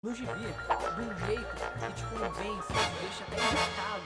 no gibi de um jeito que te convence, te deixa até irritado.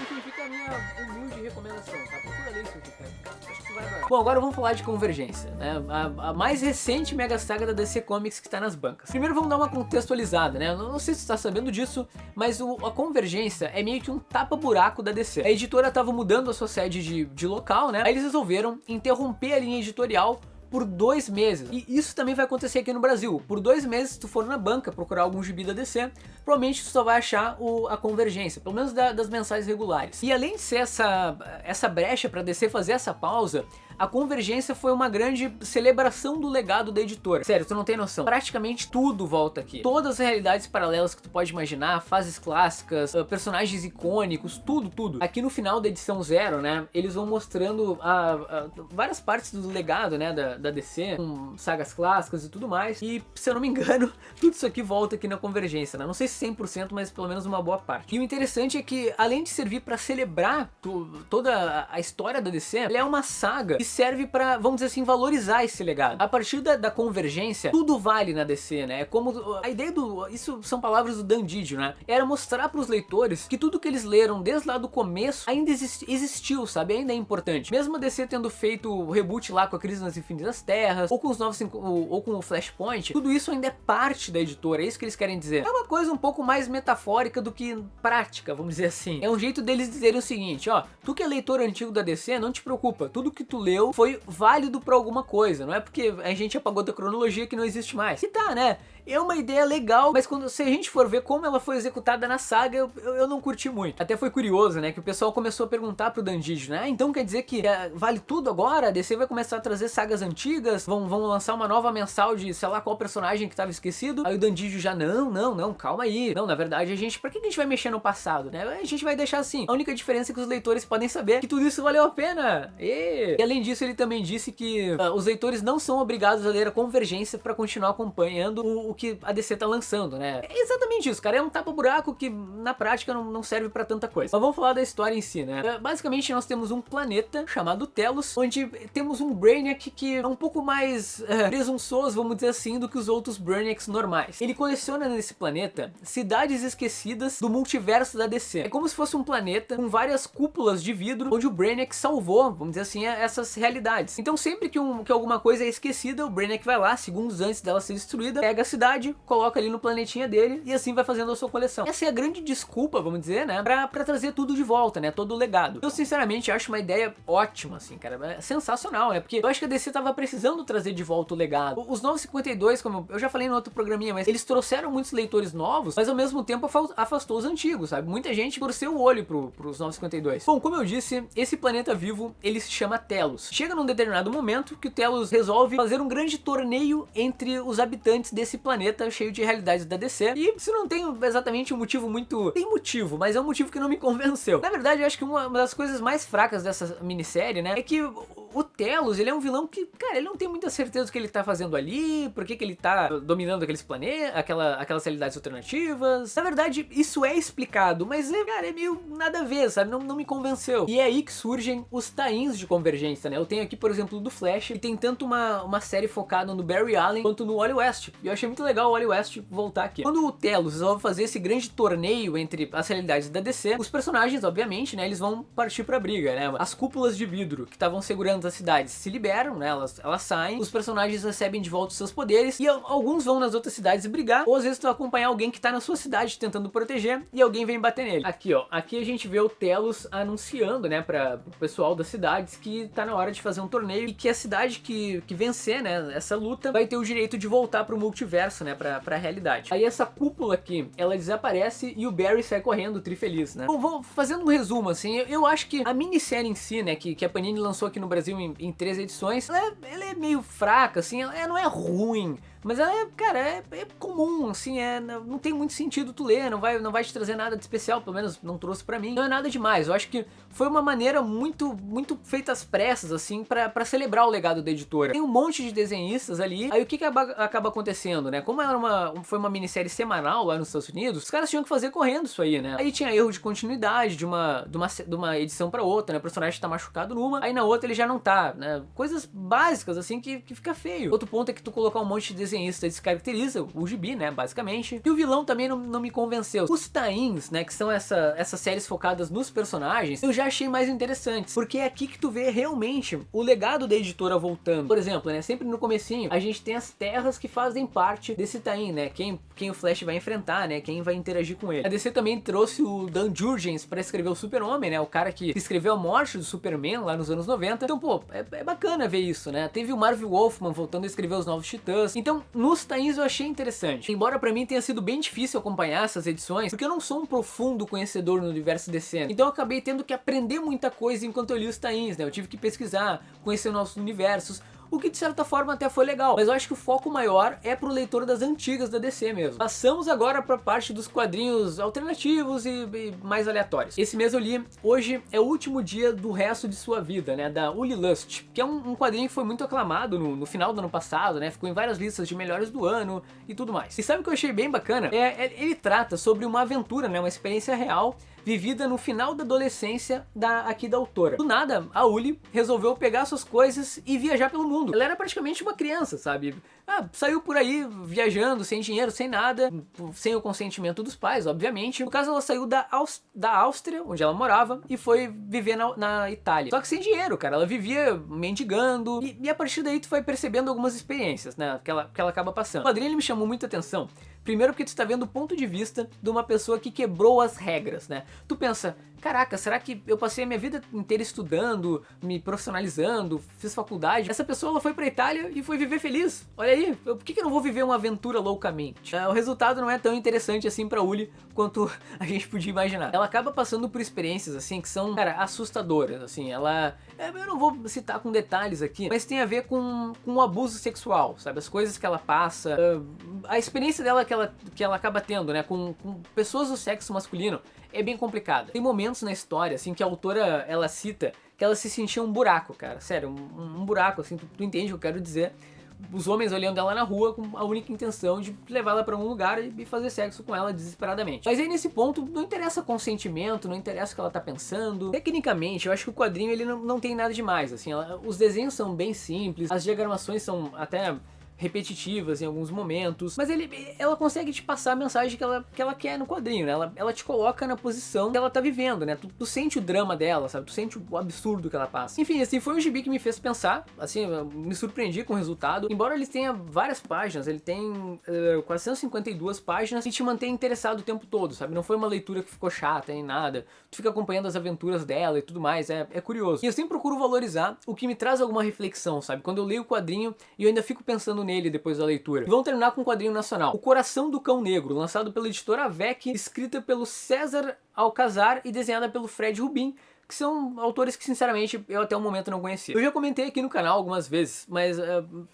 Enfim, fica a minha humilde recomendação, tá? Procura ler isso aqui, cara. Acho que tu vai adorar. Bom, agora vamos falar de Convergência, né? A mais recente mega saga da DC Comics que tá nas bancas. Primeiro vamos dar uma contextualizada, né? Eu não sei se você tá sabendo disso, mas a Convergência é meio que um tapa-buraco da DC. A editora tava mudando a sua sede de local, né? Aí eles resolveram interromper a linha editorial por 2 meses. E isso também vai acontecer aqui no Brasil. Por 2 meses, se tu for na banca procurar algum gibi da DC, provavelmente tu só vai achar a Convergência, pelo menos das mensais regulares. E além de ser essa brecha pra DC fazer essa pausa, a Convergência foi uma grande celebração do legado da editora. Sério, tu não tem noção. Praticamente tudo volta aqui. Todas as realidades paralelas que tu pode imaginar, fases clássicas, personagens icônicos, tudo. Aqui no final da edição 0, né, eles vão mostrando várias partes do legado, né, da DC, com sagas clássicas e tudo mais. E, se eu não me engano, tudo isso aqui volta aqui na Convergência, né? Não sei se 100%, mas pelo menos uma boa parte. E o interessante é que, além de servir pra celebrar toda a história da DC, ela é uma saga que serve pra, vamos dizer assim, valorizar esse legado. A partir da Convergência, tudo vale na DC, né? É como a ideia isso são palavras do Dan Didio, né? Era mostrar pros leitores que tudo que eles leram desde lá do começo ainda existiu, sabe? Ainda é importante. Mesmo a DC tendo feito o reboot lá com a Crise nas Infinitas Terras, ou com ou com o Flashpoint, tudo isso ainda é parte da editora, é isso que eles querem dizer. É uma coisa um pouco mais metafórica do que prática, vamos dizer assim. É um jeito deles dizerem o seguinte, ó, tu que é leitor antigo da DC, não te preocupa, tudo que tu leu foi válido pra alguma coisa, não é porque a gente apagou da cronologia que não existe mais. E tá, né? É uma ideia legal, mas se a gente for ver como ela foi executada na saga, eu não curti muito. Até foi curioso, né, que o pessoal começou a perguntar pro Dan Didio, né, então quer dizer que vale tudo agora? A DC vai começar a trazer sagas antigas? Vão lançar uma nova mensal de sei lá qual personagem que tava esquecido? Aí o Dan Didio já, não, calma aí. Não, na verdade, pra que a gente vai mexer no passado, né? A gente vai deixar assim. A única diferença é que os leitores podem saber que tudo isso valeu a pena. E além disso, ele também disse que os leitores não são obrigados a ler a Convergência pra continuar acompanhando o que a DC tá lançando, né? É exatamente isso, cara. É um tapa-buraco que na prática não serve pra tanta coisa. Mas vamos falar da história em si, né? Basicamente, nós temos um planeta chamado Telos, onde temos um Brainiac que é um pouco mais presunçoso, vamos dizer assim, do que os outros Brainiacs normais. Ele coleciona nesse planeta cidades esquecidas do multiverso da DC. É como se fosse um planeta com várias cúpulas de vidro, onde o Brainiac salvou, vamos dizer assim, essas realidades. Então sempre que alguma coisa é esquecida, o Brainiac vai lá, segundos antes dela ser destruída, pega a cidade, coloca ali no planetinha dele e assim vai fazendo a sua coleção. Essa é a grande desculpa, vamos dizer, né, pra trazer tudo de volta, né, todo o legado. Eu sinceramente acho uma ideia ótima, assim, cara, é sensacional, né, porque eu acho que a DC tava precisando trazer de volta o legado. Os 952, como eu já falei no outro programinha, mas eles trouxeram muitos leitores novos, mas ao mesmo tempo afastou os antigos, sabe? Muita gente torceu o olho pros 952. Bom, como eu disse, esse planeta vivo, ele se chama Telos. Chega num determinado momento que o Telos resolve fazer um grande torneio entre os habitantes desse planeta cheio de realidades da DC. E se não tem exatamente um motivo muito... Tem motivo, mas é um motivo que não me convenceu. Na verdade, eu acho que uma das coisas mais fracas dessa minissérie, né, é que o Telos, ele é um vilão que, cara, ele não tem muita certeza do que ele tá fazendo ali, por que ele tá dominando aqueles planetas, aquelas realidades alternativas. Na verdade, isso é explicado, mas, cara, é meio nada a ver, sabe? Não me convenceu. E é aí que surgem os tie-ins de Convergência, né? Eu tenho aqui, por exemplo, do Flash, e tem tanto uma série focada no Barry Allen, quanto no Wally West. E eu achei muito legal o Wally West voltar aqui. Quando o Telos resolve fazer esse grande torneio entre as realidades da DC, os personagens, obviamente, né, eles vão partir pra briga, né? As cúpulas de vidro que estavam segurando as cidades se liberam, né? Elas saem, os personagens recebem de volta os seus poderes e alguns vão nas outras cidades brigar, ou às vezes tu vai acompanhar alguém que tá na sua cidade tentando proteger e alguém vem bater nele. Aqui, ó, aqui a gente vê o Telos anunciando, né, pro pessoal das cidades que tá na hora de fazer um torneio e que a cidade que vencer, né, essa luta vai ter o direito de voltar pro multiverso, né, pra realidade. Aí essa cúpula aqui, ela desaparece e o Barry sai correndo, trifeliz, né? Bom, vou fazendo um resumo, assim, eu acho que a minissérie em si, né, que a Panini lançou aqui no Brasil em 3 edições, ela é meio fraca, assim, ela não é ruim, mas ela é, cara, é comum, assim, não tem muito sentido tu ler, não vai te trazer nada de especial, pelo menos não trouxe pra mim, não é nada demais. Eu acho que foi uma maneira muito feita às pressas, assim, pra celebrar o legado da editora. Tem um monte de desenhistas ali, aí o que acaba acontecendo, né? Como foi uma minissérie semanal lá nos Estados Unidos, os caras tinham que fazer correndo isso aí, né? Aí tinha erro de continuidade de uma edição pra outra, né? O personagem tá machucado numa, aí na outra ele já não tá, né? Coisas básicas, assim, que fica feio. Outro ponto é que tu colocar um monte de desenhista descaracteriza o gibi, né, basicamente. E o vilão também não me convenceu. Os tains, né, que são essas séries focadas nos personagens, eu já achei mais interessantes, porque é aqui que tu vê realmente o legado da editora voltando. Por exemplo, né, sempre no comecinho, a gente tem as terras que fazem parte desse tain, né, quem o Flash vai enfrentar, né, quem vai interagir com ele. A DC também trouxe o Dan Jurgens para escrever o Super-Homem, né, o cara que escreveu a morte do Superman lá nos anos 90. Então, pô, é bacana ver isso, né. Teve o Marv Wolfman voltando a escrever os Novos Titãs. Então, nos tains eu achei interessante. Embora pra mim tenha sido bem difícil acompanhar essas edições, porque eu não sou um profundo conhecedor no universo DC. Então eu acabei tendo que aprender muita coisa enquanto eu li os tains, né. Eu tive que pesquisar, conhecer nossos universos, o que de certa forma até foi legal, mas eu acho que o foco maior é pro leitor das antigas da DC mesmo. Passamos agora pra parte dos quadrinhos alternativos e mais aleatórios. Esse mês eu li Hoje é o Último Dia do Resto de Sua Vida, né, da Uli Lust, que é um quadrinho que foi muito aclamado no final do ano passado, né, ficou em várias listas de melhores do ano e tudo mais. E sabe o que eu achei bem bacana? Ele trata sobre uma aventura, né, uma experiência real vivida no final da adolescência aqui da autora. Do nada, a Uli resolveu pegar suas coisas e viajar pelo mundo. Ela era praticamente uma criança, sabe? Saiu por aí viajando, sem dinheiro, sem nada, sem o consentimento dos pais, obviamente. No caso, ela saiu da Áustria, onde ela morava, e foi viver na Itália. Só que sem dinheiro, cara. Ela vivia mendigando, e a partir daí tu vai percebendo algumas experiências, né, que ela acaba passando. O quadrinho ele me chamou muita atenção. Primeiro porque tu está vendo o ponto de vista de uma pessoa que quebrou as regras, né? Tu pensa, caraca, será que eu passei a minha vida inteira estudando, me profissionalizando, fiz faculdade? Essa pessoa ela foi pra Itália e foi viver feliz. Olha aí, por que eu não vou viver uma aventura loucamente? O resultado não é tão interessante assim pra Uli quanto a gente podia imaginar. Ela acaba passando por experiências assim que são, cara, assustadoras, assim. Eu não vou citar com detalhes aqui, mas tem a ver com o abuso sexual, sabe? As coisas que ela passa, a experiência dela que ela acaba tendo, né, com pessoas do sexo masculino é bem complicada. Tem momentos na história, assim, que a autora, ela cita que ela se sentia um buraco, cara, sério, um buraco, assim, tu entende o que eu quero dizer? Os homens olhando ela na rua com a única intenção de levar ela pra um lugar e fazer sexo com ela desesperadamente. Mas aí nesse ponto não interessa consentimento, não interessa o que ela tá pensando. Tecnicamente, eu acho que o quadrinho ele não tem nada demais, assim, os desenhos são bem simples, as diagramações são até repetitivas em alguns momentos, mas ela consegue te passar a mensagem que ela quer no quadrinho, né? Ela te coloca na posição que ela tá vivendo, né? Tu sente o drama dela, sabe? Tu sente o absurdo que ela passa. Enfim, assim, foi um gibi que me fez pensar, assim, eu me surpreendi com o resultado. Embora ele tenha várias páginas, ele tem 452 páginas e te mantém interessado o tempo todo, sabe? Não foi uma leitura que ficou chata nem nada. Tu fica acompanhando as aventuras dela e tudo mais, é curioso. E eu sempre procuro valorizar o que me traz alguma reflexão, sabe? Quando eu leio o quadrinho e eu ainda fico pensando nele depois da leitura. E vamos terminar com um quadrinho nacional. O Coração do Cão Negro, lançado pela editora Avec, escrita pelo César Alcazar e desenhada pelo Fred Rubin, que são autores que, sinceramente, eu até o momento não conhecia. Eu já comentei aqui no canal algumas vezes, mas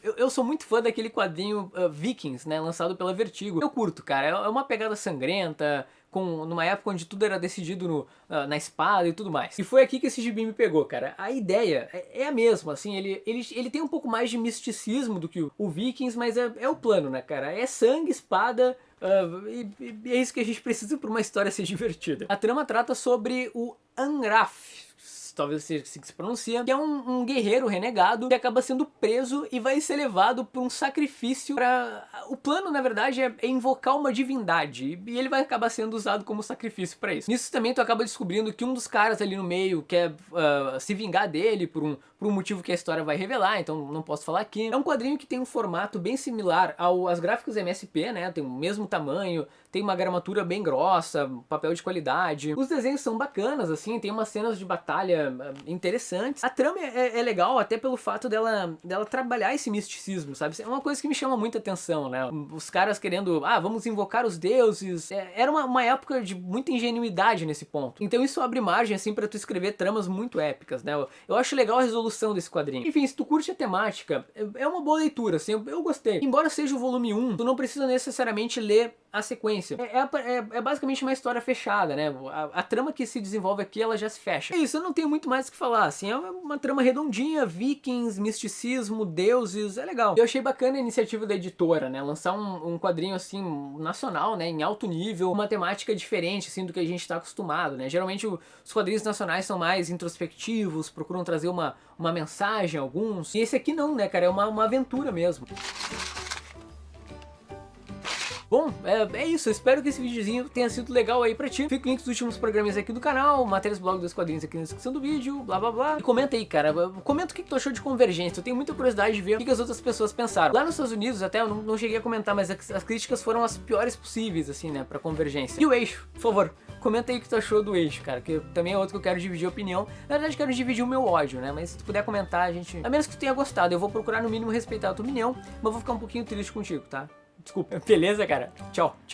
eu sou muito fã daquele quadrinho Vikings, né, lançado pela Vertigo. Eu curto, cara, é uma pegada sangrenta, numa época onde tudo era decidido na espada e tudo mais. E foi aqui que esse gibi me pegou, cara. A ideia é a mesma, assim, ele tem um pouco mais de misticismo do que o Vikings, mas é o plano, né, cara? É sangue, espada, e é isso que a gente precisa para uma história ser divertida. A trama trata sobre o Angraf, talvez seja assim que se pronuncia, que é um guerreiro renegado que acaba sendo preso e vai ser levado por um sacrifício para... O plano, na verdade, é invocar uma divindade, e ele vai acabar sendo usado como sacrifício para isso. Nisso também tu acaba descobrindo que um dos caras ali no meio quer se vingar dele por um motivo que a história vai revelar, então não posso falar aqui. É um quadrinho que tem um formato bem similar às gráficas MSP, né, tem o mesmo tamanho, tem uma gramatura bem grossa, papel de qualidade. Os desenhos são bacanas, assim, tem umas cenas de batalha interessantes. A trama é legal até pelo fato dela trabalhar esse misticismo, sabe? É uma coisa que me chama muita atenção, né? Os caras querendo, vamos invocar os deuses. Era uma época de muita ingenuidade nesse ponto. Então isso abre margem, assim, pra tu escrever tramas muito épicas, né? Eu acho legal a resolução desse quadrinho. Enfim, se tu curte a temática, é uma boa leitura, assim, eu gostei. Embora seja o volume 1, tu não precisa necessariamente ler a sequência. É basicamente uma história fechada, né? A trama que se desenvolve aqui, ela já se fecha. É isso, eu não tenho muito mais o que falar, assim, é uma trama redondinha, vikings, misticismo, deuses, é legal. Eu achei bacana a iniciativa da editora, né? Lançar um quadrinho, assim, nacional, né? Em alto nível, uma temática diferente, assim, do que a gente tá acostumado, né? Geralmente os quadrinhos nacionais são mais introspectivos, procuram trazer uma mensagem, alguns. E esse aqui não, né, cara? É uma aventura mesmo. Bom, é isso. Eu espero que esse videozinho tenha sido legal aí pra ti. Fica o link dos últimos programas aqui do canal, matérias blog dos quadrinhos aqui na descrição do vídeo, blá blá blá. E comenta aí, cara. Comenta o que tu achou de Convergência. Eu tenho muita curiosidade de ver o que as outras pessoas pensaram. Lá nos Estados Unidos, até eu não cheguei a comentar, mas as críticas foram as piores possíveis, assim, né, pra Convergência. E o Eixo, por favor, comenta aí o que tu achou do Eixo, cara, que também é outro que eu quero dividir a opinião. Na verdade, quero dividir o meu ódio, né, mas se tu puder comentar, a gente... A menos que tu tenha gostado, eu vou procurar no mínimo respeitar a tua opinião, mas vou ficar um pouquinho triste contigo, tá? Desculpa. Beleza, cara? Tchau, tchau.